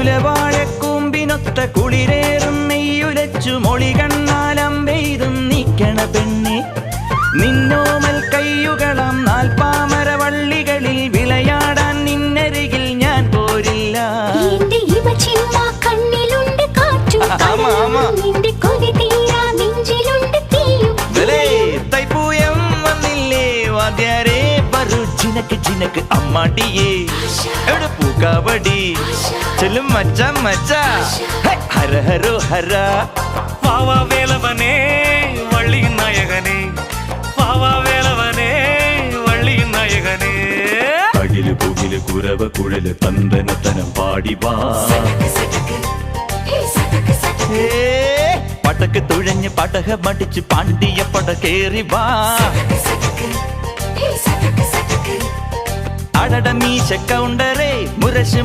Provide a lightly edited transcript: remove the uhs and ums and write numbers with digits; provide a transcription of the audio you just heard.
കുലവാഴക്കൂമ്പിനൊത്ത കുളിരേറും നെയ്യുലച്ചു മൊളി കണ്ണാലം പെയ്തും നീക്കണ പെണ്ണെ നിന്നോമൽ കയ്യുകളാം നാൽപ്പാമരവള്ളികളിൽ വിളയാടാൻ നിന്നരികിൽ ഞാൻ പോരില്ല. തൈപ്പൂയം വന്നില്ലേ വാദ്യാരേ പറു ജിനക്ക് ജിനക്ക് അമ്മാട്ടിയേ എവിടെ പൂക്കാവടി ചൊല്ലും മച്ച മച്ച ഹര ഹരോ ഹര. വാവാ വേലവനേ വള്ളിயின் നായകനേ, വാവാ വേലവനേ വള്ളിயின் നായകനേ. അകില് പുകില് കുരവ കുഴല് തന്തനത്തനം പാടിവാ പടക്ക് തുഴഞ്ഞ് പടക മടിച്ച് പാണ്ടിയ പട കേറി വാ. അടട മീശ കൗണ്ടറേ മുരശ്